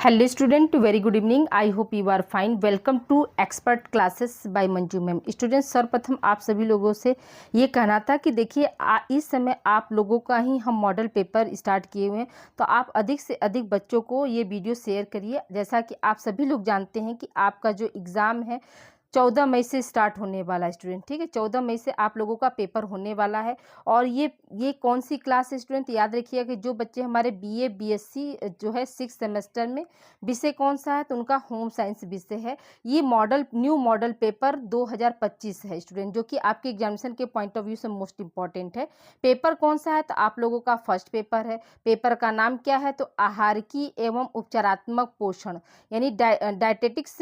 Hello student, very good evening. I hope you are fine. Welcome to expert classes by Manju ma'am. Students, सर्वप्रथम आप सभी लोगों से ये कहना था कि देखिए इस समय आप लोगों का ही हम मॉडल पेपर स्टार्ट किए हुए हैं, तो आप अधिक से अधिक बच्चों को ये वीडियो शेयर करिए। जैसा कि आप सभी लोग जानते हैं कि आपका जो एग्ज़ाम है 14 मई से स्टार्ट होने वाला है स्टूडेंट। ठीक है, 14 मई से आप लोगों का पेपर होने वाला है। और ये कौन सी क्लास है स्टूडेंट, याद रखिएगा कि जो बच्चे हमारे बीए बीएससी जो है 6 सेमेस्टर में विषय कौन सा है, तो उनका होम साइंस विषय है। ये न्यू मॉडल पेपर 2025 है स्टूडेंट, जो कि आपके एग्जामिनेशन के पॉइंट ऑफ व्यू से मोस्ट इंपॉर्टेंट है। पेपर कौन सा है, तो आप लोगों का फर्स्ट पेपर है। पेपर का नाम क्या है, तो आहारिकी एवं उपचारात्मक पोषण, यानी डायटेटिक्स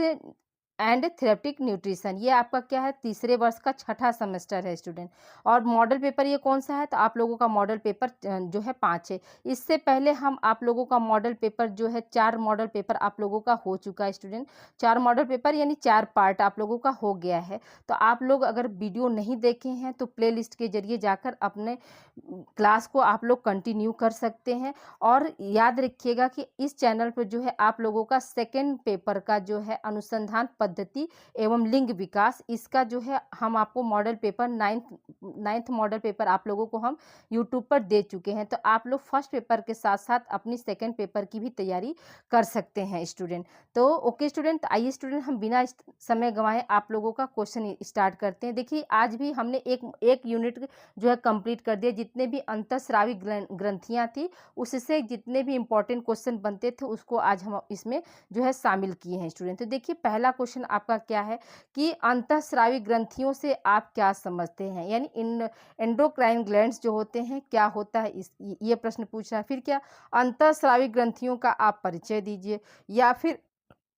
एंड थेरेप्टिक न्यूट्रिशन। ये आपका क्या है, तीसरे वर्ष का छठा सेमेस्टर है स्टूडेंट। और मॉडल पेपर ये कौन सा है, तो आप लोगों का मॉडल पेपर जो है 5 है। इससे पहले हम आप लोगों का मॉडल पेपर जो है 4 मॉडल पेपर आप लोगों का हो चुका है स्टूडेंट। 4 मॉडल पेपर यानी 4 पार्ट आप लोगों का हो गया है। तो आप लोग अगर वीडियो नहीं देखे हैं तो प्ले लिस्ट के जरिए जाकर अपने क्लास को आप लोग कंटिन्यू कर सकते हैं। और याद रखिएगा कि इस चैनल पर जो है आप लोगों का सेकेंड पेपर का जो है अनुसंधान पद्धति एवं लिंग विकास, इसका जो है हम आपको model paper ninth model paper आप लोगों को हम यूट्यूब पर दे चुके हैं। तो आप लोग फर्स्ट पेपर के साथ साथ अपनी सेकेंड पेपर की भी तैयारी कर सकते हैं स्टूडेंट। तो ओके स्टूडेंट, आइए स्टूडेंट हम बिना समय गंवाए आप लोगों का क्वेश्चन स्टार्ट करते हैं। देखिए आज भी हमने एक यूनिट जो है कंप्लीट कर दिया। जितने भी अंतःस्रावी ग्रंथियां थी उससे जितने भी इंपॉर्टेंट क्वेश्चन बनते थे उसको आज हम इसमें जो है शामिल किए हैं स्टूडेंट। तो देखिए पहला क्वेश्चन आपका क्या है कि अंतःस्रावी ग्रंथियों से आप क्या समझते हैं, यानी इन एंडोक्राइन ग्लैंड्स जो होते हैं क्या होता है, ये प्रश्न पूछ रहा है। फिर क्या अंतःस्रावी ग्रंथियों का आप परिचय दीजिए, या फिर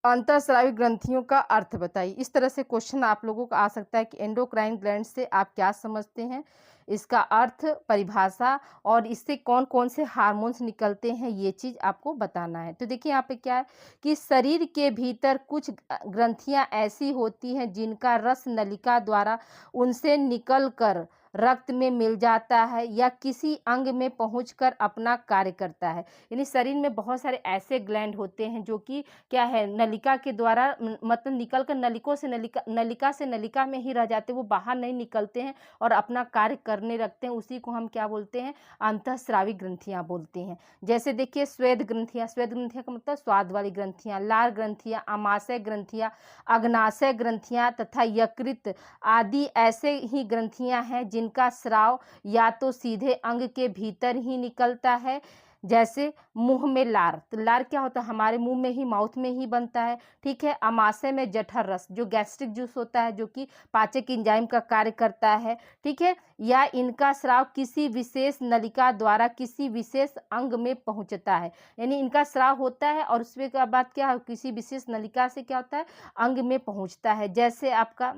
अंतःस्रावी ग्रंथियों का अर्थ बताइए। इस तरह से क्वेश्चन आप लोगों का आ सकता है कि एंडोक्राइन ग्लैंड से आप क्या समझते हैं, इसका अर्थ, परिभाषा, और इससे कौन कौन से हार्मोन्स निकलते हैं, ये चीज़ आपको बताना है। तो देखिए यहाँ पे क्या है कि शरीर के भीतर कुछ ग्रंथियां ऐसी होती हैं जिनका रस नलिका द्वारा उनसे निकल कर रक्त में मिल जाता है या किसी अंग में पहुंचकर अपना कार्य करता है। यानी शरीर में बहुत सारे ऐसे ग्लैंड होते हैं जो कि क्या है, नलिका के द्वारा मतलब निकल कर नलिका से नलिका में ही रह जाते हैं, वो बाहर नहीं निकलते हैं और अपना कार्य करने लगते हैं। उसी को हम क्या बोलते हैं, अंतःस्रावी ग्रंथियां बोलते हैं। जैसे देखिए श्वेत ग्रंथियां का मतलब स्वाद वाली ग्रंथियां, लार ग्रंथियां, आमाशय ग्रंथियां, अग्नाशय ग्रंथियां तथा यकृत आदि ऐसे ही ग्रंथियां हैं जिनका स्राव या तो सीधे अंग के भीतर ही निकलता है। जैसे मुंह में लार, तो लार क्या होता है, हमारे मुंह में ही, माउथ में ही बनता है। ठीक है, आमाशय में जठर रस जो गैस्ट्रिक जूस होता है, जो कि पाचक एंजाइम का कार्य करता है। ठीक है, या इनका स्राव किसी विशेष नलिका द्वारा किसी विशेष अंग में पहुंचता है। यानी इनका स्राव होता है और उसके बाद क्या है, किसी विशेष नलिका से क्या होता है, अंग में पहुंचता है। जैसे आपका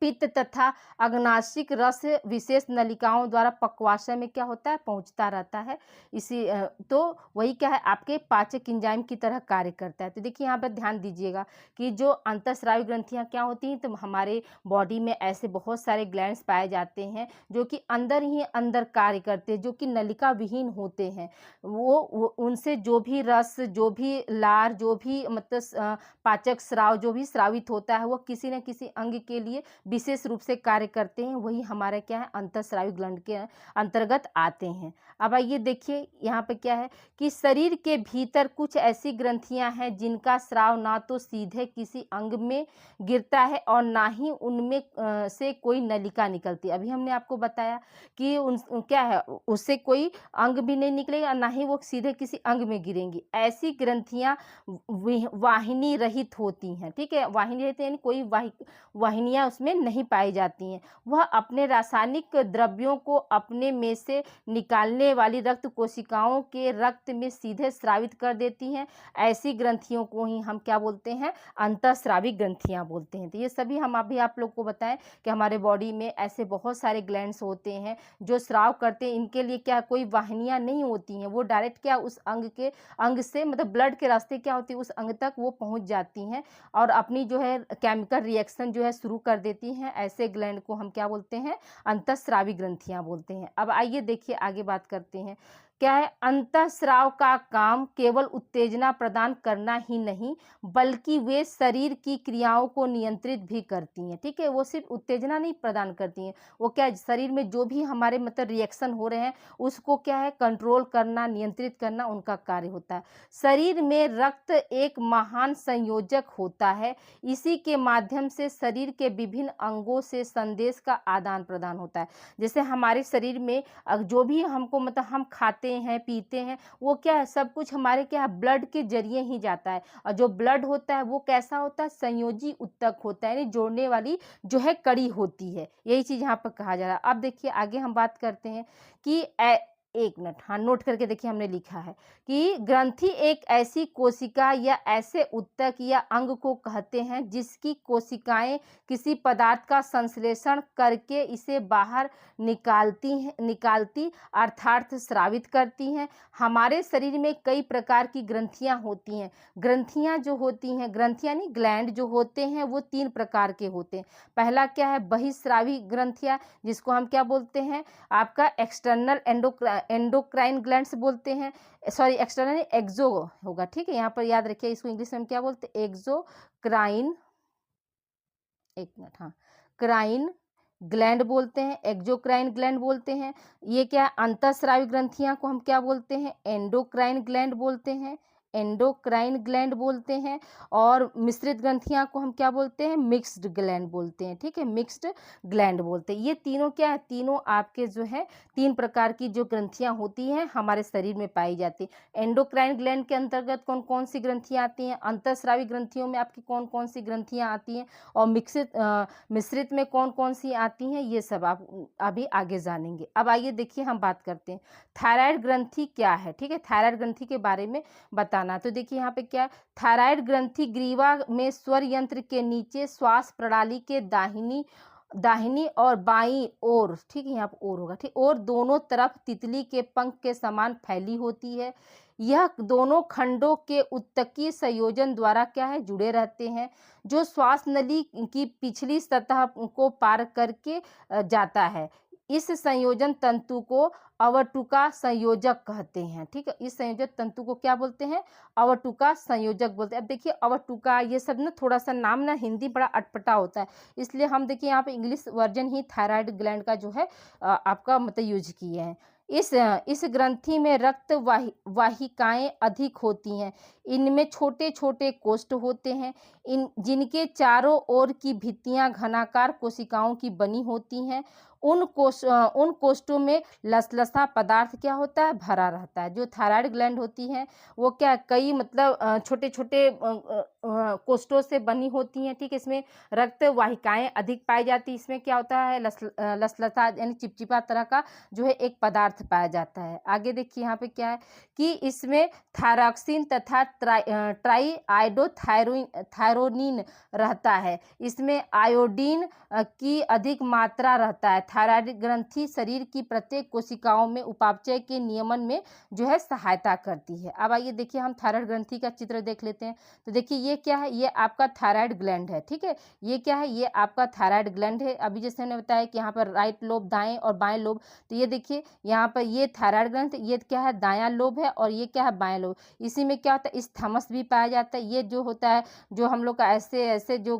पित्त तथा अग्नाशिक रस विशेष नलिकाओं द्वारा पक्वाशय में क्या होता है, पहुंचता रहता है। तो वही क्या है, आपके पाचक एंजाइम की तरह कार्य करता है। तो देखिए यहाँ पर ध्यान दीजिएगा कि जो अंतःस्रावी ग्रंथियां क्या होती हैं, तो हमारे बॉडी में ऐसे बहुत सारे ग्लैंड्स पाए जाते हैं जो कि अंदर ही अंदर कार्य करते हैं, जो कि नलिका विहीन होते हैं। वो उनसे जो भी रस, जो भी लार, जो भी मतलब पाचक स्राव जो भी स्रावित होता है, वो किसी न किसी अंग के लिए विशेष रूप से कार्य करते हैं। वही हमारा क्या है, अंतःस्रावी ग्लैंड के अंतर्गत आते हैं। अब आइए देखिए यहाँ पे क्या है कि शरीर के भीतर कुछ ऐसी ग्रंथियां हैं जिनका स्राव ना तो सीधे किसी अंग में गिरता है और ना ही उनमें से कोई नलिका निकलती है। अभी हमने आपको बताया कि क्या है, उससे कोई अंग भी नहीं निकलेगा, ना ही वो सीधे किसी अंग में गिरेंगी। ऐसी ग्रंथियां वाहिनी रहित होती हैं। ठीक है, वाहिनी रहित यानी कोई वाहिनियां उसमें नहीं पाई जाती हैं। वह अपने रासायनिक द्रव्यों को अपने में से निकालने वाली रक्त कोशिकाओं के रक्त में सीधे स्रावित कर देती हैं। ऐसी ग्रंथियों को ही हम क्या बोलते हैं, अंतःस्रावी ग्रंथियां बोलते हैं। तो ये सभी हम अभी आप लोग को बताएं कि हमारे बॉडी में ऐसे बहुत सारे ग्लैंड्स होते हैं जो स्राव करते हैं। इनके लिए क्या कोई वाहिनियां नहीं होती हैं, वो डायरेक्ट क्या उस अंग से मतलब ब्लड के रास्ते क्या होती है, उस अंग तक वो पहुंच जाती हैं और अपनी जो है केमिकल रिएक्शन जो है शुरू कर देती हैं। ऐसे ग्लैंड को हम क्या बोलते हैं, अंतःस्रावी ग्रंथियां बोलते हैं। अब आइए देखिए आगे बात करते हैं क्या है, अंतःस्राव का काम केवल उत्तेजना प्रदान करना ही नहीं बल्कि वे शरीर की क्रियाओं को नियंत्रित भी करती हैं। ठीक है, वो सिर्फ उत्तेजना नहीं प्रदान करती हैं, वो क्या है, शरीर में जो भी हमारे मतलब रिएक्शन हो रहे हैं उसको क्या है कंट्रोल करना, नियंत्रित करना उनका कार्य होता है। शरीर में रक्त एक महान संयोजक होता है, इसी के माध्यम से शरीर के विभिन्न अंगों से संदेश का आदान प्रदान होता है। जैसे हमारे शरीर में जो भी हमको मतलब हम खाते हैं पीते हैं वो क्या है, सब कुछ हमारे क्या है ब्लड के जरिए ही जाता है। और जो ब्लड होता है वो कैसा होता है, संयोजी उत्तक होता है, यानी जोड़ने वाली जो है कड़ी होती है। यही चीज यहाँ पर कहा जा रहा है। अब देखिए आगे हम बात करते हैं कि एक मिनट, हाँ नोट करके देखिए, हमने लिखा है कि ग्रंथि एक ऐसी कोशिका या ऐसे उत्तक या अंग को कहते हैं जिसकी कोशिकाएं किसी पदार्थ का संश्लेषण करके इसे बाहर निकालती अर्थात स्रावित करती हैं। हमारे शरीर में कई प्रकार की ग्रंथियां होती हैं। ग्रंथियां जो होती हैं, ग्रंथियां नहीं ग्लैंड जो होते हैं वो 3 प्रकार के होते हैं। पहला क्या है, बहिस्रावी ग्रंथियां, जिसको हम क्या बोलते हैं, आपका एक्सटर्नल एंडोक्राइन ग्लैंड्स बोलते हैं, सॉरी एक्सटर्नल एक्सो होगा। ठीक है, यहाँ पर याद रखिए, इसको इंग्लिश में हम क्या बोलते हैं, एक्सोक्राइन, एक मिनट, हाँ क्राइन ग्लैंड बोलते हैं, एक्सोक्राइन ग्लैंड बोलते हैं। ये क्या, अंतःस्रावी ग्रंथियां को हम क्या बोलते हैं, एंडोक्राइन ग्लैंड बोलते हैं, एंडोक्राइन ग्लैंड बोलते हैं। और मिश्रित ग्रंथियां को हम क्या बोलते हैं, मिक्स्ड ग्लैंड बोलते हैं। ठीक है, मिक्स्ड ग्लैंड बोलते हैं। ये तीनों क्या है, तीनों आपके जो है 3 प्रकार की जो ग्रंथियां होती हैं हमारे शरीर में पाई जाती है। एंडोक्राइन ग्लैंड के अंतर्गत कौन कौन सी ग्रंथियां आती हैं, अंतःस्रावी ग्रंथियों में आपकी कौन कौन सी ग्रंथियां आती हैं, और मिश्रित में कौन कौन सी आती हैं, ये सब आप अभी आगे जानेंगे। अब आइए देखिए हम बात करते हैं थायराइड ग्रंथि क्या है। ठीक है, थायराइड ग्रंथि के बारे में बताना। तो देखिए यहाँ पे क्या है, थायराइड ग्रंथि ग्रीवा में स्वर यंत्र के नीचे श्वास प्रणाली के दाहिनी और बाईं ओर, ठीक है यहाँ पर ओर होगा, ठीक, और दोनों तरफ तितली के पंख के समान फैली होती है। यह दोनों खंडों के उत्तकीय संयोजन द्वारा क्या है जुड़े रहते हैं, जो श्वास नली की पिछली सतह को पार करके जाता है। इस संयोजन तंतु को अवटुका संयोजक कहते हैं। ठीक है, इस संयोजक तंतु को क्या बोलते हैं, अवटुका संयोजक बोलते हैं। अब देखिए अवटुका ये सब ना थोड़ा सा नाम ना हिंदी बड़ा अटपटा होता है, इसलिए हम देखिए यहाँ पे इंग्लिश वर्जन ही थायराइड ग्लैंड का जो है आपका मतलब यूज किए हैं। इस ग्रंथि में रक्त वाहिकाएं अधिक होती हैं। इनमें छोटे छोटे कोष्ठ होते हैं, जिनके चारों ओर की भित्तियां घनाकार कोशिकाओं की बनी होती हैं। उन कोष्ठों में लसलसा पदार्थ क्या होता है, भरा रहता है। जो थायराइड ग्लैंड होती है वो क्या कई मतलब छोटे छोटे कोष्ठों से बनी होती हैं। ठीक है, इसमें रक्त वाहिकाएं अधिक पाई जाती है। इसमें क्या होता है, लसलसा यानी चिपचिपा तरह का जो है एक पदार्थ पाया जाता है। आगे देखिए यहाँ पे क्या है कि इसमें थायरॉक्सिन तथा थायरोनिन रहता है। इसमें आयोडीन की अधिक मात्रा रहता है। थायराइड ग्रंथि शरीर की प्रत्येक कोशिकाओं में उपापचय के नियमन में जो है सहायता करती है। अब आइए देखिए हम थायराइड ग्रंथि का चित्र देख लेते हैं। तो देखिए ये क्या है, ये आपका थायराइड ग्लैंड है। ठीक है, ये क्या है, ये आपका थायराइड ग्लैंड है। अभी जैसे मैंने बताया कि यहाँ पर राइट लोब दाएं और बाएं लोब, तो ये देखिए यहाँ पर ये थायराइड ग्रंथ, ये क्या है दायां लोब है, और ये क्या है बाएं लोब। इसी में क्या होता है, इस्थमस भी पाया जाता है। ये जो होता है, जो हम लोग का ऐसे ऐसे जो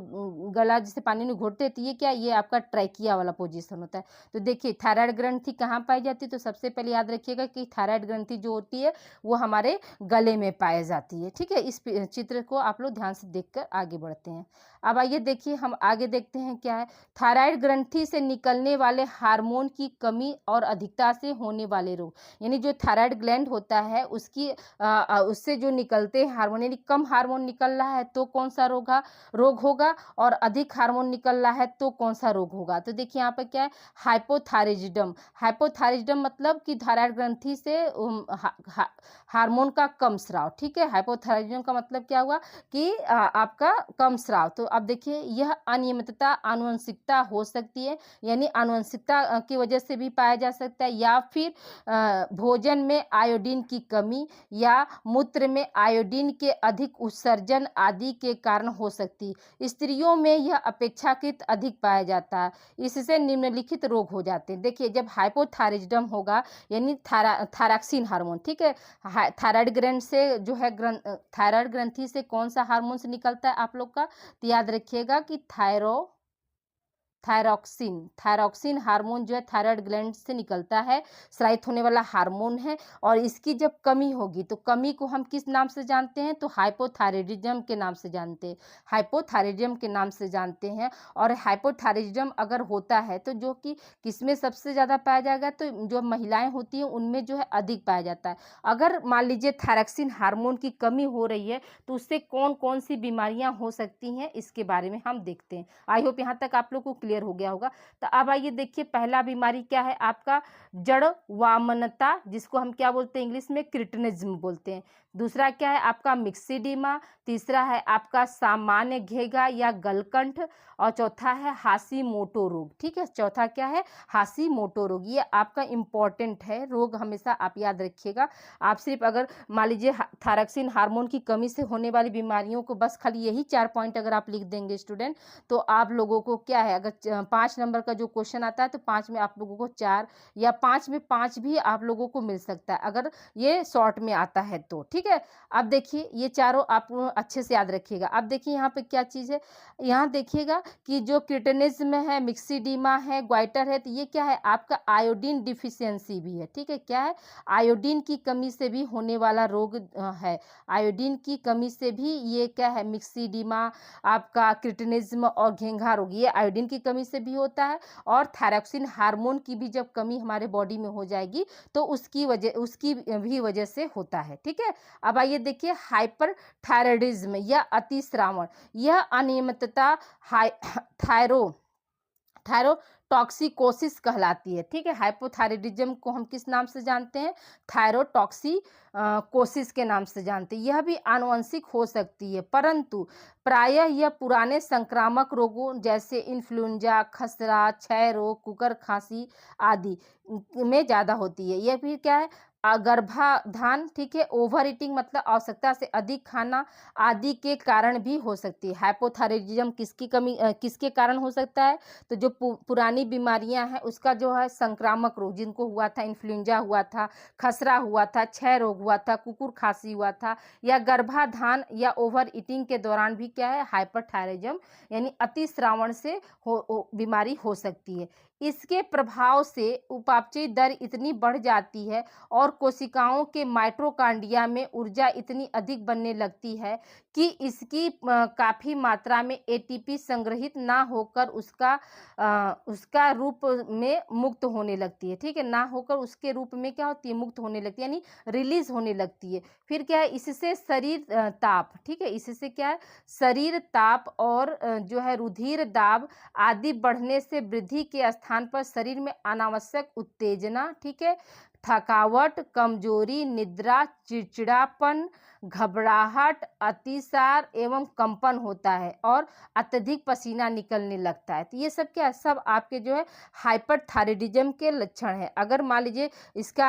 गला जिसे पानी में घोटते हैं, तो ये क्या, ये आपका ट्रैकिया वाला पोजीशन होता है। तो देखिए थायराइड ग्रंथि कहाँ पाई जाती है, तो सबसे पहले याद रखिएगा कि थायराइड ग्रंथि जो होती है वो हमारे गले में पाई जाती है। ठीक है, इस चित्र को आप लोग ध्यान से देखकर आगे बढ़ते हैं। अब आइए देखिए हम आगे देखते हैं क्या है, थायराइड ग्रंथि से निकलने वाले हार्मोन की कमी और अधिकता से होने वाले रोग। यानी जो थायराइड ग्लैंड होता है उसकी उससे जो निकलते हैं हार्मोन, यानी कम हार्मोन निकल रहा है तो कौन सा रोग होगा, और अधिक हार्मोन निकल रहा है तो कौन सा रोग होगा। तो देखिए यहाँ पर क्या है, हाइपोथायराइडिज्म। हाइपोथायराइडिज्म मतलब कि थायराइड ग्रंथि से हार्मोन का कम स्राव। ठीक है, हाइपोथायराइडिज्म का मतलब क्या हुआ कि आपका कम स्राव। तो अब देखिए यह अनियमितता आनुवंशिकता हो सकती है, यानी आनुवंशिकता की वजह से भी पाया जा सकता है, या फिर भोजन में आयोडीन की कमी या मूत्र में आयोडीन के अधिक उत्सर्जन आदि के कारण हो सकती है। स्त्रियों में यह अपेक्षाकृत अधिक पाया जाता है। इससे निम्नलिखित अनियंत्रित रोग हो जाते हैं। देखिए जब हाइपोथायराइडिज्म होगा यानी थायरॉक्सिन हार्मोन, ठीक है, थायराइड ग्रंथि से जो है थायराइड ग्रंथि से कौन सा हार्मोन से निकलता है आप लोग का, तो याद रखिएगा कि थायरॉक्सिन हार्मोन जो है थायराइड ग्लैंड से निकलता है, स्रावित होने वाला हार्मोन है। और इसकी जब कमी होगी तो कमी को हम किस नाम से जानते हैं, तो हाइपोथायराइडिज्म के नाम से जानते हैं, हाइपोथायराइडिज्म के नाम से जानते हैं। और हाइपोथायराइडिज्म अगर होता है तो जो कि किसमें सबसे ज़्यादा पाया जाएगा, तो जो महिलाएं होती हैं उनमें जो है अधिक पाया जाता है। अगर मान लीजिए थायरॉक्सिन हार्मोन की कमी हो रही है तो उससे कौन कौन सी बीमारियां हो सकती हैं इसके बारे में हम देखते हैं। आई होप यहाँ तक आप लोग को क्लियर हो गया होगा। तो अब आइए देखिए पहला बीमारी क्या है आपका, जड़ वामनता, जिसको हम क्या बोलते हैं इंग्लिश में क्रिटिनिज्म बोलते हैं। दूसरा क्या है आपका मिक्सिडीमा, तीसरा है आपका सामान्य घेगा या गलकंठ, और चौथा है हाशीमोटो रोग। ठीक है, चौथा क्या है, हाशीमोटो रोग। ये आपका इम्पोर्टेंट है रोग, हमेशा आप याद रखिएगा। आप सिर्फ अगर मान लीजिए थायरॉक्सिन हार्मोन की कमी से होने वाली बीमारियों को बस खाली यही 4 पॉइंट अगर आप लिख देंगे स्टूडेंट, तो आप लोगों को क्या है, अगर 5 नंबर का जो क्वेश्चन आता है तो 5 में आप लोगों को 4 या 5 में 5 भी आप लोगों को मिल सकता है अगर ये शॉर्ट में आता है तो। ठीक है, अब देखिए ये चारों आप अच्छे से याद रखिएगा। अब देखिए यहाँ पे क्या चीज़ है, यहाँ देखिएगा कि जो क्रिटिनिज्म है, मिक्सिडीमा है, ग्वाइटर है, तो ये क्या है आपका आयोडीन डिफिशियंसी भी है। ठीक है, क्या है, आयोडीन की कमी से भी होने वाला रोग है। आयोडीन की कमी से भी ये क्या है, मिक्सिडीमा, आपका क्रिटिनिज्म और घेंघा रोग, ये आयोडीन की कमी से भी होता है। और थायरॉक्सिन हार्मोन की भी जब कमी हमारे बॉडी में हो जाएगी तो उसकी भी वजह से होता है। ठीक है, अब आइए देखिए हाइपर थायराइडिज्म या अतिस्रावण, यह अनियमितता थायरोटॉक्सिकोसिस कहलाती है। ठीक है, हाइपोथायराइडिज्म को हम किस नाम से जानते हैं, थायरोटॉक्सिकोसिस के नाम से जानते हैं। यह भी आनुवंशिक हो सकती है, परंतु प्रायः यह पुराने संक्रामक रोगों जैसे इन्फ्लुएंजा, खसरा, क्षय रोग, कुकर खांसी आदि में ज़्यादा होती है। यह भी क्या है, गर्भाधान, ठीक है, ओवर ईटिंग मतलब आवश्यकता से अधिक खाना आदि के कारण भी हो सकती है। हाइपोथायराइडिज्म किसके कारण हो सकता है, तो जो पुरानी बीमारियां हैं उसका जो है संक्रामक रोग, जिनको हुआ था, इन्फ्लुएंजा हुआ था, खसरा हुआ था, क्षय रोग हुआ था, कुकुर खांसी हुआ था, या गर्भाधान या ओवर ईटिंग के दौरान भी क्या है, हाइपरथायराइडिज्म यानी अतिस्रावण से बीमारी हो सकती है। इसके प्रभाव से उपापचय दर इतनी बढ़ जाती है और कोशिकाओं के माइटोकॉन्ड्रिया में ऊर्जा इतनी अधिक बनने लगती है कि इसकी काफ़ी मात्रा में एटीपी संग्रहित ना होकर उसका रूप में मुक्त होने लगती है। ठीक है, ना होकर उसके रूप में क्या होती है, मुक्त होने लगती है, यानी रिलीज होने लगती है। फिर क्या है, इससे शरीर ताप, ठीक है, इससे क्या है, शरीर ताप और जो है रुधिर दाब आदि बढ़ने से वृद्धि के स्थान पर शरीर में अनावश्यक उत्तेजना, ठीक है, थकावट, कमजोरी, निद्रा, चिड़चिड़ापन, घबराहट, अतिसार एवं कंपन होता है और अत्यधिक पसीना निकलने लगता है। तो ये सब क्या है, सब आपके जो है हाइपरथायराइडिज्म के लक्षण है। अगर मान लीजिए इसका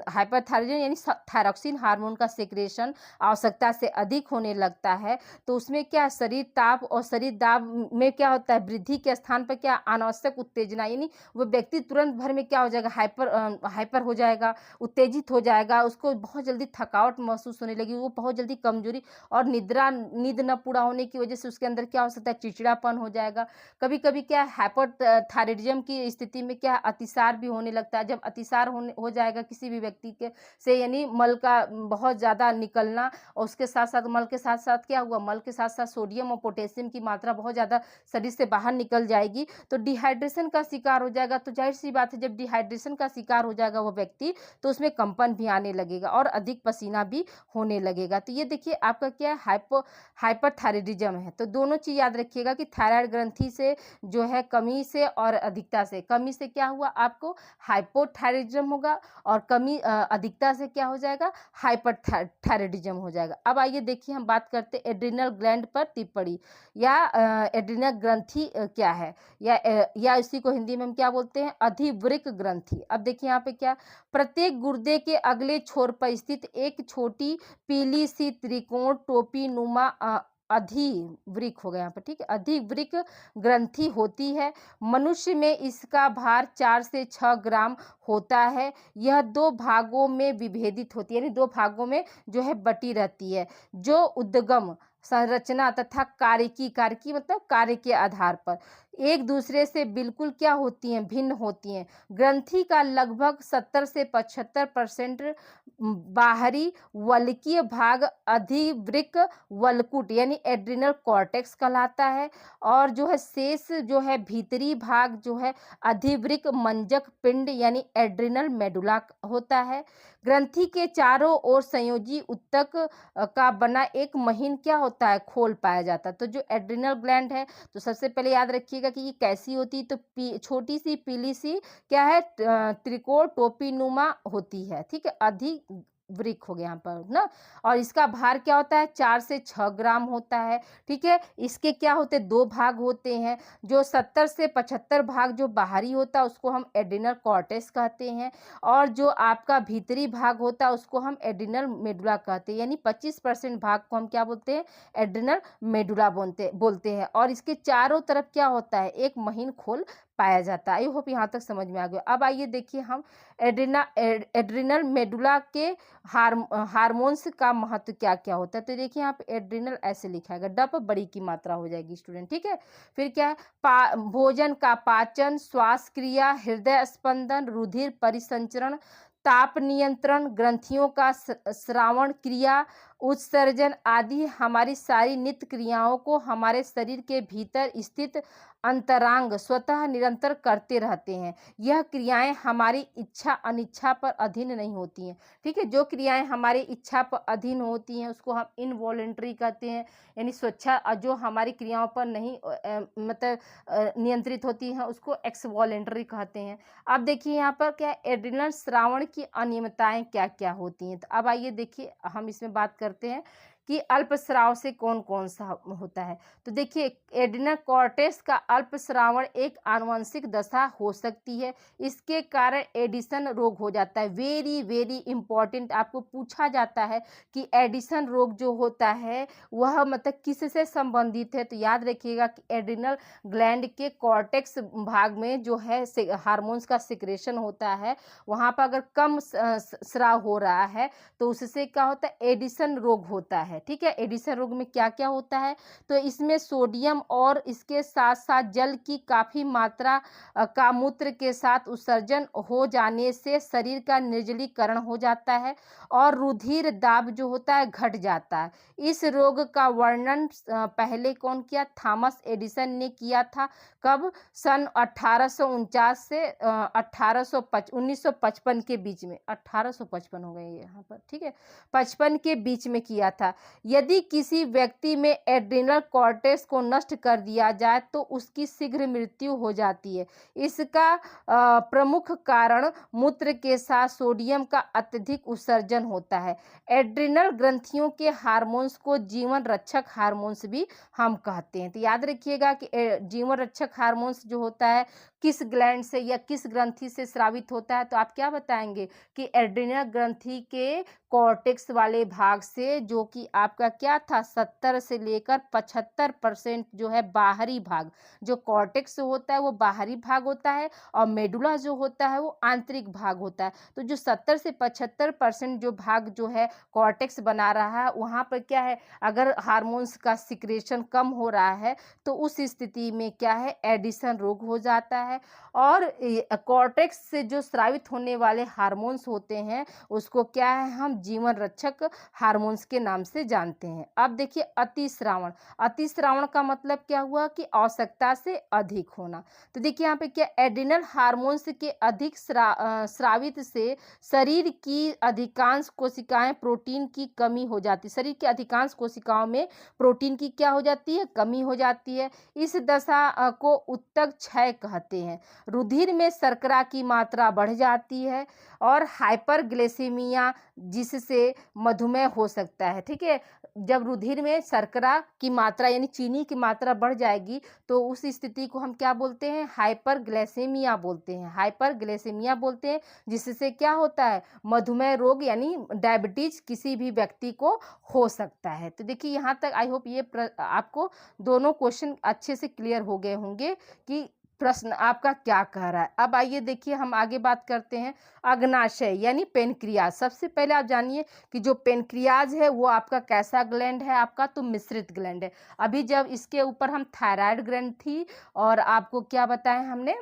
हाइपरथायराइडिज्म यानी थायरॉक्सिन हार्मोन का सेक्रेशन आवश्यकता से अधिक होने लगता है तो उसमें क्या शरीर ताप और शरीर दाब में क्या होता है, वृद्धि के स्थान पर क्या अनावश्यक उत्तेजना, यानी वो व्यक्ति तुरंत भर में क्या हो जाएगा, हाइपर हो जाएगा, उत्तेजित हो जाएगा, उसको बहुत जल्दी थकावट महसूस होने लगी, वो बहुत जल्दी कमजोरी और नींद न पूरा होने की वजह से उसके अंदर क्या हो सकता है, चिड़चिड़ापन हो जाएगा। कभी कभी क्या हाइपोथायराइडिज्म की स्थिति में क्या अतिसार भी होने लगता है। जब अतिसार हो जाएगा किसी भी व्यक्ति के से, यानी मल का बहुत ज़्यादा निकलना, और उसके साथ साथ मल के साथ साथ क्या हुआ, मल के साथ साथ सोडियम और पोटेशियम की मात्रा बहुत ज़्यादा शरीर से बाहर निकल जाएगी तो डिहाइड्रेशन का शिकार हो जाएगा। तो जाहिर सी बात है, जब डिहाइड्रेशन का शिकार हो जाएगा वो व्यक्ति तो उसमें कंपन भी आने लगेगा और अधिक पसीना भी होने लगेगा। तो ये देखिए आपका क्या है, हाइपरथायराइडिज्म है। तो दोनों चीज़ याद रखिएगा कि थायराइड ग्रंथि से जो है कमी से और अधिकता से, कमी से क्या हुआ आपको हाइपोथायराइडिज्म होगा और अधिकता से क्या हो जाएगा, हाइपरथायराइडिज्म हो जाएगा। अब आइए देखिए हम बात करते हैं एड्रिनल ग्लैंड पर टिप्पणी या एड्रिनल ग्रंथि क्या है, या इसी को हिंदी में हम क्या बोलते हैं, अधिवृक्क ग्रंथि। अब देखिए यहाँ पे क्या, प्रत्येक गुर्दे के अगले छोर पर स्थित एक छोटी पीली सी त्रिकोण टोपी नुमा अधिवृक्क हो गया यहाँ पर, ठीक है, अधिवृक्क ग्रंथि होती है। मनुष्य में इसका भार 4 से 6 ग्राम होता है। यह 2 भागों में विभेदित होती है, यानी 2 भागों में जो है बटी रहती है, जो उद्गम, संरचना तथा कार्य मतलब कार्य के आधार पर एक दूसरे से बिल्कुल क्या होती हैं, भिन्न होती हैं। ग्रंथि का लगभग 70 से 75% बाहरी वल्कीय भाग अधिवृक्क वल्कुट यानी एड्रिनल कॉर्टेक्स कहलाता है, और जो है शेष जो है भीतरी भाग जो है अधिवृक्क मंजक पिंड यानी एड्रिनल मेडुला होता है। ग्रंथि के चारों ओर संयोजी ऊतक का बना एक महीन क्या होता है, खोल पाया जाता है। तो जो एड्रिनल ग्लैंड है, तो सबसे पहले याद रखिएगा कि ये कैसी होती है, तो छोटी सी पीली सी क्या है, त्रिकोण टोपीनुमा होती है, ठीक है, अधिवृक्क हो गया यहाँ पर ना। और इसका भार क्या होता है, 4 से 6 ग्राम होता है, ठीक है। इसके क्या होते हैं, 2 भाग होते हैं। जो 70 से 75 भाग जो बाहरी होता है उसको हम एड्रिनल कॉर्टेक्स कहते हैं, और जो आपका भीतरी भाग होता है उसको हम एड्रिनल मेडुला कहते हैं, यानी 25% भाग को हम क्या बोलते हैं, एड्रिनल मेडुला बोलते हैं। और इसके चारों तरफ क्या होता है, एक महीन खोल पाया जाता है। आई होप यहाँ तक समझ में आ गया। अब आइए देखिए हम एड्रिनल मेडुला के हार्मोन्स का महत्व क्या क्या होता है। तो देखिए यहाँ पे एड्रिनल ऐसे लिखा है, ड पर बड़ी की मात्रा हो जाएगी स्टूडेंट, ठीक है। फिर क्या है, भोजन का पाचन, श्वास क्रिया, हृदय स्पंदन, रुधिर परिसंचरण, ताप नियंत्रण, ग्रंथियों का स्रावण क्रिया, उत्सर्जन आदि हमारी सारी नित्य क्रियाओं को हमारे शरीर के भीतर स्थित अंतरांग स्वतः निरंतर करते रहते हैं। यह क्रियाएं हमारी इच्छा अनिच्छा पर अधीन नहीं होती हैं, ठीक है। जो क्रियाएं हमारी इच्छा पर अधीन होती हैं उसको हम इनवॉलेंट्री कहते हैं, यानी स्वेच्छा, जो हमारी क्रियाओं पर नहीं मतलब नियंत्रित होती हैं उसको एक्सवॉलेंट्री कहते हैं। अब देखिए यहाँ पर क्या एड्रिनल स्रावण की अनियमितताएं क्या क्या होती हैं। तो अब आइए देखिए हम इसमें बात करते हैं कि अल्प स्राव से कौन कौन सा होता है। तो देखिए एड्रिनल कॉर्टेक्स का अल्प स्रावण एक आनुवंशिक दशा हो सकती है, इसके कारण एडिसन रोग हो जाता है। वेरी वेरी इंपॉर्टेंट, आपको पूछा जाता है कि एडिसन रोग जो होता है वह मतलब किससे संबंधित है। तो याद रखिएगा कि एड्रिनल ग्लैंड के कॉर्टेक्स भाग में जो है हार्मोन्स का सिक्रेशन होता है, वहाँ पर अगर कम स्राव हो रहा है तो उससे क्या होता है, एडिसन रोग होता है, ठीक है। एडिसन रोग में क्या क्या होता है, तो इसमें सोडियम और इसके साथ साथ जल की काफ़ी मात्रा का मूत्र के साथ उत्सर्जन हो जाने से शरीर का निर्जलीकरण हो जाता है और रुधिर दाब जो होता है घट जाता है। इस रोग का वर्णन पहले कौन किया, थॉमस एडिसन ने किया था। कब, सन 1849 से 1955 के बीच में, 1855 हो गए यहाँ पर, ठीक है, 55 के बीच में किया था। यदि किसी व्यक्ति में एड्रिनल कॉर्टेक्स को नष्ट कर दिया जाए तो उसकी शीघ्र मृत्यु हो जाती है। इसका प्रमुख कारण मूत्र के साथ सोडियम का अत्यधिक उत्सर्जन होता है। एड्रिनल ग्रंथियों के हार्मोन्स को जीवन रक्षक हार्मोन्स भी हम कहते हैं। तो याद रखिएगा कि जीवन रक्षक हार्मोन्स जो होता है किस ग्लैंड से या किस ग्रंथि से स्रावित होता है, तो आप क्या बताएंगे कि एड्रिनल ग्रंथि के कॉर्टेक्स वाले भाग से, जो कि आपका क्या था 70 से लेकर 75% जो है बाहरी भाग, जो कॉर्टेक्स होता है वो बाहरी भाग होता है और मेडुला जो होता है वो आंतरिक भाग होता है। तो जो 70 से 75% जो भाग जो है कॉर्टेक्स बना रहा है वहाँ पर क्या है, अगर हार्मोन्स का सिक्रेशन कम हो रहा है तो उस स्थिति में क्या है, एडिसन रोग हो जाता है। और कॉर्टेक्स से जो स्रावित होने वाले हार्मोन्स होते हैं उसको क्या है, हम जीवन रक्षक हार्मोन्स के नाम से जानते हैं। अब देखिए अतिस्रावण, अतिस्रावण का मतलब क्या हुआ कि आवश्यकता से अधिक होना। तो देखिए यहाँ पे क्या, एड्रिनल हार्मोन्स के अधिक स्रावित से शरीर की अधिकांश कोशिकाएं प्रोटीन की कमी हो जाती है। शरीर के अधिकांश कोशिकाओं में प्रोटीन की क्या हो जाती है, कमी हो जाती है। इस दशा को उत्तक क्षय कहते हैं। रुधिर में शर्करा की मात्रा बढ़ जाती है और हाइपरग्लाइसेमिया जिससे मधुमेह हो सकता है, ठीक है। जब रुधिर में शर्करा की मात्रा यानी चीनी की मात्रा बढ़ जाएगी तो उस स्थिति को हम क्या बोलते हैं, हाइपरग्लाइसेमिया बोलते हैं, हाइपरग्लाइसेमिया बोलते हैं, जिससे क्या होता है, मधुमेह रोग यानी डायबिटीज किसी भी व्यक्ति को हो सकता है। तो देखिए यहाँ तक आई होप ये आपको दोनों क्वेश्चन अच्छे से क्लियर हो गए होंगे कि प्रश्न आपका क्या कह रहा है। अब आइए देखिए हम आगे बात करते हैं अग्नाशय यानी पेनक्रियाज। सबसे पहले आप जानिए कि जो पेनक्रियाज है वो आपका कैसा ग्लैंड है, आपका तो मिश्रित ग्लैंड है। अभी जब इसके ऊपर हम थायराइड ग्लैंड थी और आपको क्या बताया हमने,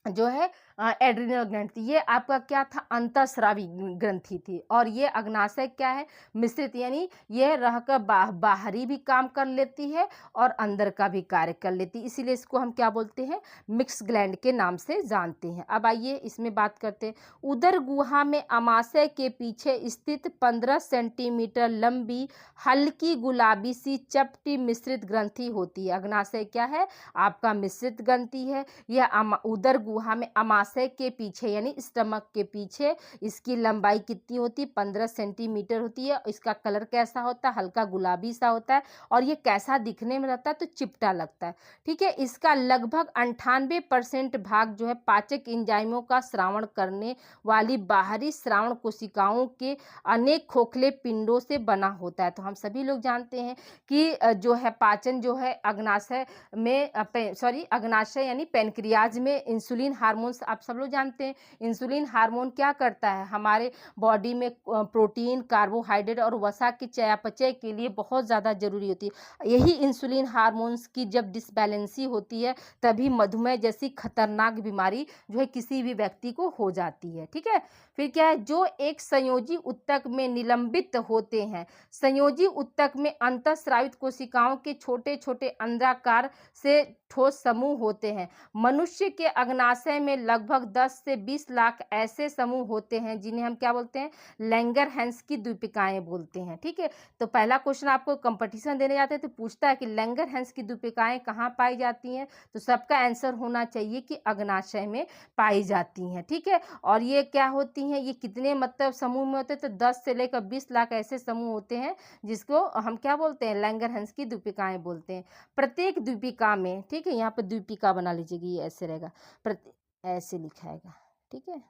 जो है एड्रिनल ग्रंथि थी, ये आपका क्या था, अंतःस्रावी ग्रंथि थी। और ये अग्नाशय क्या है, मिश्रित, यानी ये रहकर बाहरी भी काम कर लेती है और अंदर का भी कार्य कर लेती है, इसीलिए इसको हम क्या बोलते हैं, मिक्स ग्लैंड के नाम से जानते हैं। अब आइए इसमें बात करते हैं। उदर गुहा में अमाशय के पीछे स्थित 15 सेंटीमीटर लंबी हल्की गुलाबी सी चपटी मिश्रित ग्रंथि होती है। अग्नाशय क्या है, आपका मिश्रित ग्रंथि है। यह उदर गुहा में अमाशय के पीछे यानी स्टमक के पीछे इसकी लंबाई कितनी होती है, 15 सेंटीमीटर होती है। इसका कलर कैसा होता है, हल्का गुलाबी सा होता है। और ये कैसा दिखने में रहता है, तो चिपटा लगता है। ठीक है, इसका लगभग 98% भाग जो है पाचक एंजाइमों का स्रावण करने वाली बाहरी श्रावण कोशिकाओं के अनेक खोखले पिंडों से बना होता है। तो हम सभी लोग जानते हैं कि जो है पाचन जो है अग्नाशय में अग्नाशय यानी पेनक्रियाज में इंसुलिन हार्मोन्स, आप सब लोग जानते हैं इंसुलिन हार्मोन क्या करता है, हमारे बॉडी में प्रोटीन, कार्बोहाइड्रेट और वसा के चयापचय के लिए बहुत ज़्यादा जरूरी होती है। यही इंसुलिन हार्मोन्स की जब डिसबैलेंसी होती है तभी मधुमेह जैसी खतरनाक बीमारी जो है किसी भी व्यक्ति को हो जाती है। ठीक है, फिर क्या है, जो एक संयोजी उत्तक में निलंबित होते हैं। संयोजी उत्तक में अंतःस्रावित कोशिकाओं के छोटे छोटे अंडाकार से ठोस समूह होते हैं। मनुष्य के अग्नाशय में लगभग 10 से 20 लाख ऐसे समूह होते हैं जिन्हें हम क्या बोलते हैं, लैंगरहैंस की द्वीपिकाएं बोलते हैं। ठीक है, तो पहला क्वेश्चन आपको कंपटीशन देने जाते हैं तो पूछता है कि लैंगरहैंस की द्वीपिकाएं कहाँ पाई जाती हैं, तो सबका आंसर होना चाहिए कि अग्नाशय में पाई जाती हैं। ठीक है, और ये क्या होती हैं, ये कितने मतलब समूह में होते हैं, तो 10 से लेकर 20 लाख ऐसे समूह होते हैं जिसको हम क्या बोलते हैं, लैंगरहैंस की द्वीपिकाएं बोलते हैं। प्रत्येक द्वीपिका में, ठीक है, यहाँ पर द्वीपिका बना लीजिएगा, ये ऐसे रहेगा, ऐसे लिखाएगा। ठीक है,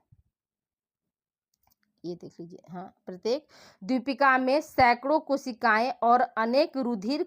ये देख लीजिए, हाँ, प्रत्येक द्वीपिका में सैकड़ों कोशिकाएं और अनेक रुधिर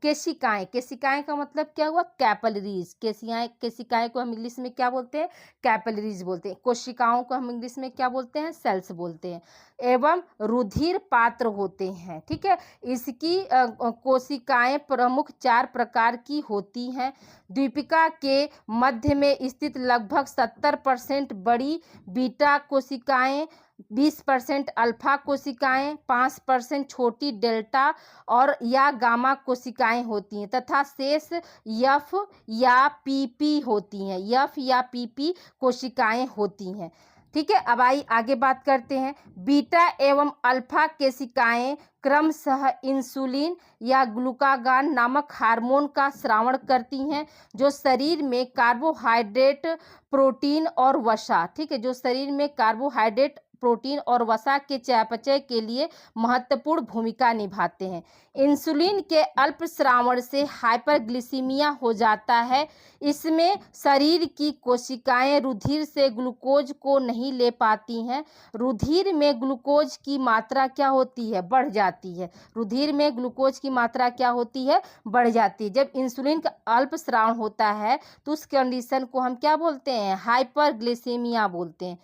केशिकाएं, केशिकाएं का मतलब क्या हुआ, कैपिलरीज। केशिकाएं को हम इंग्लिश में क्या बोलते हैं, कैपिलरीज बोलते हैं। कोशिकाओं को हम इंग्लिश में क्या बोलते हैं, सेल्स बोलते हैं। एवं रुधिर पात्र होते हैं। ठीक है, इसकी कोशिकाएं प्रमुख 4 प्रकार की होती हैं। द्वीपिका के मध्य में स्थित लगभग 70% बड़ी बीटा कोशिकाएं, 20% अल्फा कोशिकाएं, 5% छोटी डेल्टा और या गामा कोशिकाएं होती हैं तथा शेष यफ या पीपी होती हैं, यफ या पीपी कोशिकाएं होती हैं। ठीक है, अब आगे बात करते हैं। बीटा एवं अल्फा कोशिकाएं क्रमशः इंसुलिन या ग्लूकागॉन नामक हार्मोन का स्रावण करती हैं जो शरीर में कार्बोहाइड्रेट, प्रोटीन और वसा, ठीक है, जो शरीर में कार्बोहाइड्रेट, प्रोटीन और वसा के चयापचय के लिए महत्वपूर्ण भूमिका निभाते हैं। इंसुलिन के अल्प स्रावण से हाइपरग्लिसीमिया हो जाता है। इसमें शरीर की कोशिकाएं रुधिर से ग्लूकोज को नहीं ले पाती हैं। रुधिर में ग्लूकोज की मात्रा क्या होती है, बढ़ जाती है। रुधिर में ग्लूकोज की मात्रा क्या होती है, बढ़ जाती है। जब इंसुलिन का अल्प स्रावण होता है तो उस कंडीशन को हम क्या बोलते हैं, हाइपरग्लिसीमिया बोलते हैं।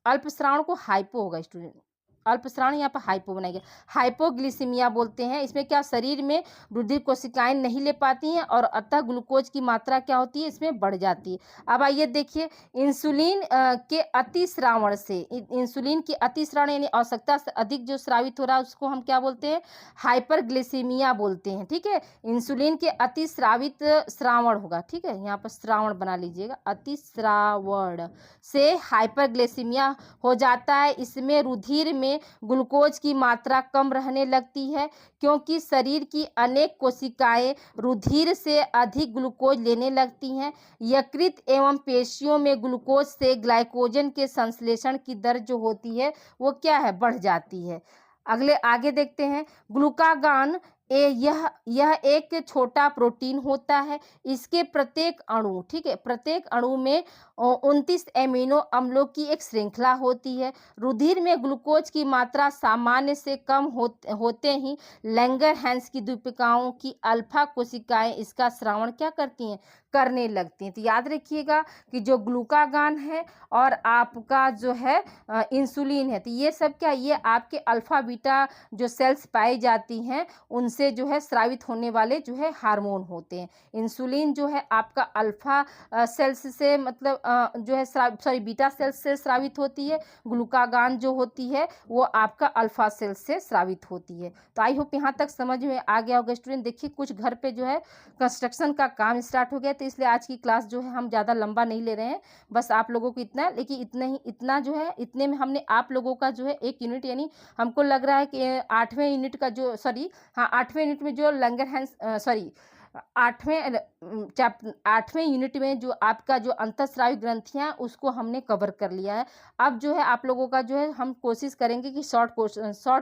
अल्प श्रावण को हाइपो होगा स्टूडेंट, अल्प श्रावण यहाँ पर हाइपो बनाएंगे, हाइपोग्लिसीमिया बोलते हैं। इसमें क्या, शरीर में रुधिर कोशिकाएं नहीं ले पाती हैं और अतः ग्लूकोज की मात्रा क्या होती है, इसमें बढ़ जाती है। अब आइए देखिए, इंसुलिन के अतिश्रावण से, इंसुलिन की अतिश्रावण यानी आवश्यकता से अधिक जो स्रावित हो रहा है उसको हम क्या बोलते हैं, हाइपरग्लिसीमिया बोलते हैं। ठीक है, इंसुलिन के अतिश्रावित श्रावण होगा, ठीक है, यहाँ पर श्रावण बना लीजिएगा, अतिश्रावण से हाइपरग्लिसीमिया हो जाता है। इसमें रुधिर में ग्लूकोज की मात्रा कम रहने लगती है क्योंकि शरीर की अनेक कोशिकाएं रुधिर से अधिक ग्लूकोज लेने लगती हैं। यकृत एवं पेशियों में ग्लूकोज से ग्लाइकोजन के संश्लेषण की दर जो होती है वो क्या है, बढ़ जाती है। अगले आगे देखते हैं, ग्लूकागान यह एक छोटा प्रोटीन होता है। इसके प्रत्येक अणु, ठीक है, प्रत्येक अणु में 29 एमिनो अम्लों की एक श्रृंखला होती है। रुधिर में ग्लूकोज की मात्रा सामान्य से कम होते ही लैंगरहैंस की द्वीपिकाओं की अल्फा कोशिकाएं इसका स्रावण क्या करती हैं, करने लगती हैं। तो याद रखिएगा कि जो ग्लूकागान है और आपका जो है इंसुलिन है, तो ये सब क्या, ये आपके अल्फा बीटा जो सेल्स पाई जाती हैं उनसे जो है स्रावित होने वाले जो है हार्मोन होते हैं। इंसुलिन जो है आपका अल्फा सेल्स से मतलब जो है सॉरी बीटा सेल्स से स्रावित होती है। ग्लूकागान जो होती है वो आपका अल्फा सेल्स से स्रावित होती है। तो आई होप यहाँ तक समझ में आ गया होगा स्टूडेंट। देखिए कुछ घर पे जो है कंस्ट्रक्शन का काम स्टार्ट हो गया, तो इसलिए आज की क्लास जो है हम ज़्यादा लंबा नहीं ले रहे हैं, बस आप लोगों को इतना, लेकिन इतना जो है इतने में हमने आप लोगों का जो है एक यूनिट, यानी हमको लग रहा है कि 8वें यूनिट का जो सॉरी हाँ 8वें यूनिट में जो लैंगरहैंस सॉरी 8वें यूनिट में जो आपका जो अंतःस्रावी ग्रंथियां उसको हमने कवर कर लिया है। अब जो है आप लोगों का जो है हम कोशिश करेंगे कि शॉर्ट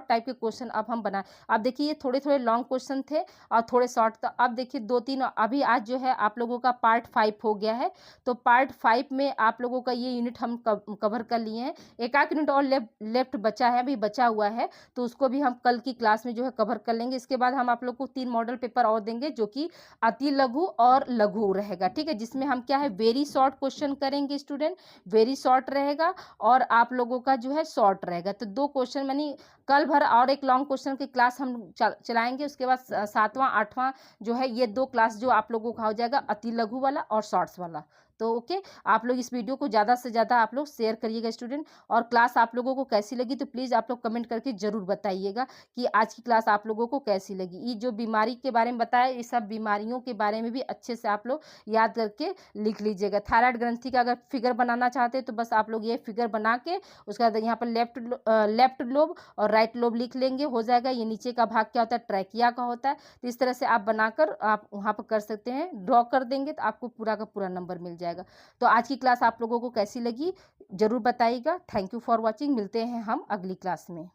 टाइप के क्वेश्चन अब हम बनाएं। अब देखिए ये थोड़े थोड़े लॉन्ग क्वेश्चन थे और थोड़े शॉर्ट, तो अब देखिए 2-3 अभी आज जो है आप लोगों का पार्ट 5 हो गया है। तो पार्ट 5 में आप लोगों का ये यूनिट हम कवर कर लिए हैं। एक आध यूनिट और लेफ्ट बचा है, अभी बचा हुआ है, तो उसको भी हम कल की क्लास में जो है कवर कर लेंगे। इसके बाद हम आप लोग को 3 मॉडल पेपर और देंगे जो कि अति लघु और लघु रहेगा, ठीक है, जिसमें हम क्या है वेरी शॉर्ट क्वेश्चन करेंगे स्टूडेंट, वेरी शॉर्ट रहेगा और आप लोगों का जो है शॉर्ट रहेगा। तो 2 क्वेश्चन यानी कल भर और एक लॉन्ग क्वेश्चन की क्लास हम चलाएंगे। उसके बाद 7वां 8वां जो है ये 2 क्लास जो आप लोगों का हो जाएगा अति लघु वाला और शॉर्ट्स वाला। तो ओके, आप लोग इस वीडियो को ज़्यादा से ज़्यादा आप लोग शेयर करिएगा स्टूडेंट। और क्लास आप लोगों को कैसी लगी तो प्लीज़ आप लोग कमेंट करके ज़रूर बताइएगा कि आज की क्लास आप लोगों को कैसी लगी। ये जो बीमारी के बारे में बताया, ये सब बीमारियों के बारे में भी अच्छे से आप लोग याद करके लिख लीजिएगा। थायराइड ग्रंथि का अगर फिगर बनाना चाहते हैं तो बस आप लोग ये फिगर बना के उसके बाद यहाँ पर लेफ्ट लोब और राइट लोब लिख लेंगे, हो जाएगा। ये नीचे का भाग क्या होता है, ट्रैकिया का होता है। तो इस तरह से आप बनाकर आप वहाँ पर कर सकते हैं, ड्रॉ कर देंगे तो आपको पूरा का पूरा नंबर मिल जाएगा। तो आज की क्लास आप लोगों को कैसी लगी ज़रूर बताइएगा। Thank you for watching. मिलते हैं हम अगली क्लास में।